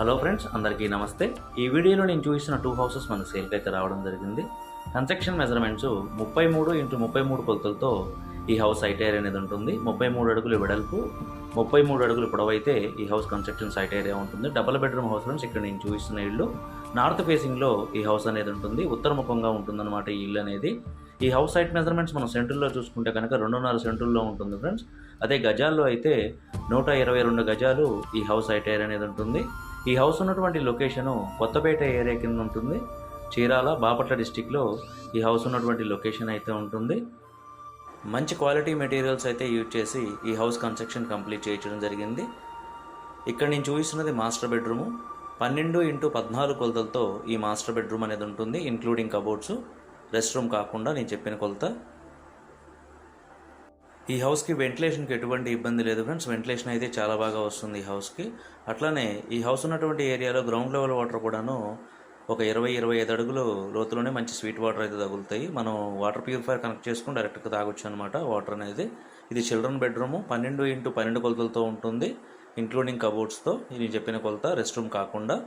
Hello friends, అందరికీ నమస్తే. ఈ వీడియోలో నేను చూపిస్తున్న 2 హౌసెస్ మన సేల్కి అయితే రావడం జరిగింది. కన్స్ట్రక్షన్ మెజర్మెంట్స్ 33x33 కొలతలతో ఈ హౌస్ సైట్ ఏరియా అనేది ఉంటుంది. 33 అడుగులు వెడల్పు, 33 అడుగులు పొడవైతే ఈ హౌస్ కన్స్ట్రక్షన్ సైట్ ఏరియా ఉంటుంది. Double bedroom house friends. ఇక్కడ నేను చూపిస్తున్న ఇల్లు నార్త్ ఫేసింగ్లో ఈ హౌస్ అనేది ఉంటుంది. ఉత్తరముఖంగా ఉంటుందన్నమాట ఈ ఇల్లు అనేది. ఈ హౌస్ సైట్ మెజర్మెంట్స్ మనం సెంటుల్లో చూసుకుంటే కనుక 2.5 సెంటుల్లో ఉంటుంది ఫ్రెండ్స్. అదే గజాల్లో అయితే 122 గజాలు ఈ హౌస్ సైట్ ఏరియా అనేది ఉంటుంది. ఈ హౌస్ ఉన్నటువంటి లొకేషను కొత్తపేట ఏరియా కింద ఉంటుంది. చీరాల, బాపట్ల డిస్టిక్లో ఈ హౌస్ ఉన్నటువంటి లొకేషన్ అయితే ఉంటుంది. మంచి క్వాలిటీ మెటీరియల్స్ అయితే యూజ్ చేసి ఈ హౌస్ కన్స్ట్రక్షన్ కంప్లీట్ చేయించడం జరిగింది. ఇక్కడ నేను చూపిస్తున్నది మాస్టర్ బెడ్రూము. 12x14 కొలతలతో ఈ మాస్టర్ బెడ్రూమ్ అనేది ఉంటుంది, ఇంక్లూడింగ్ కబోర్డ్స్, రెస్ట్ రూమ్ కాకుండా నేను చెప్పిన కొలత. ఈ హౌస్కి వెంటిలేషన్కి ఎటువంటి ఇబ్బంది లేదు ఫ్రెండ్స్. వెంటిలేషన్ అయితే చాలా బాగా వస్తుంది ఈ హౌస్కి. అట్లానే ఈ హౌస్ ఉన్నటువంటి ఏరియాలో గ్రౌండ్ లెవెల్ వాటర్ కూడాను ఒక 20-25 అడుగులు లోతులోనే మంచి స్వీట్ వాటర్ అయితే తగులుతాయి. మనం వాటర్ ప్యూరిఫైర్ కనెక్ట్ చేసుకుని డైరెక్ట్గా తాగొచ్చు అనమాట వాటర్ అనేది. ఇది చిల్డ్రన్ బెడ్రూము. 12x12 కొలతలతో ఉంటుంది, ఇంక్లూడింగ్ కబోర్డ్స్తో. ఇది చెప్పిన కొలత, రెస్ట్ రూమ్ కాకుండా.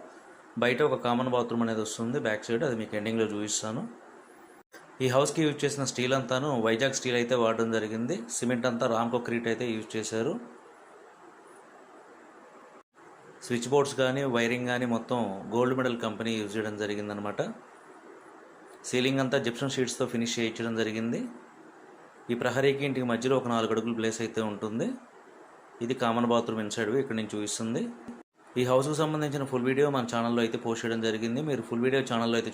బయట ఒక కామన్ బాత్రూమ్ అనేది వస్తుంది బ్యాక్ సైడ్, అది మీకు ఎండింగ్లో చూపిస్తాను. ఈ హౌస్కి యూజ్ చేసిన స్టీల్ అంతాను వైజాగ్ స్టీల్ అయితే వాడడం జరిగింది. సిమెంట్ అంతా రామ్కో క్రీట్ అయితే యూజ్ చేశారు. స్విచ్ బోర్డ్స్ కానీ వైరింగ్ కానీ మొత్తం గోల్డ్ మెడల్ కంపెనీ యూజ్ చేయడం జరిగిందనమాట. సీలింగ్ అంతా జిప్సమ్ షీట్స్తో ఫినిష్ చేయించడం జరిగింది. ఈ ప్రహరీకి ఇంటికి మధ్యలో ఒక 4 అడుగుల ప్లేస్ అయితే ఉంటుంది. ఇది కామన్ బాత్రూమ్ ఇన్సైడ్ ఇక్కడ నేను చూపిస్తుంది. ఈ హౌస్కు సంబంధించిన ఫుల్ వీడియో మన ఛానల్లో అయితే పోస్ట్ చేయడం జరిగింది. మీరు ఫుల్ వీడియో ఛానల్లో అయితే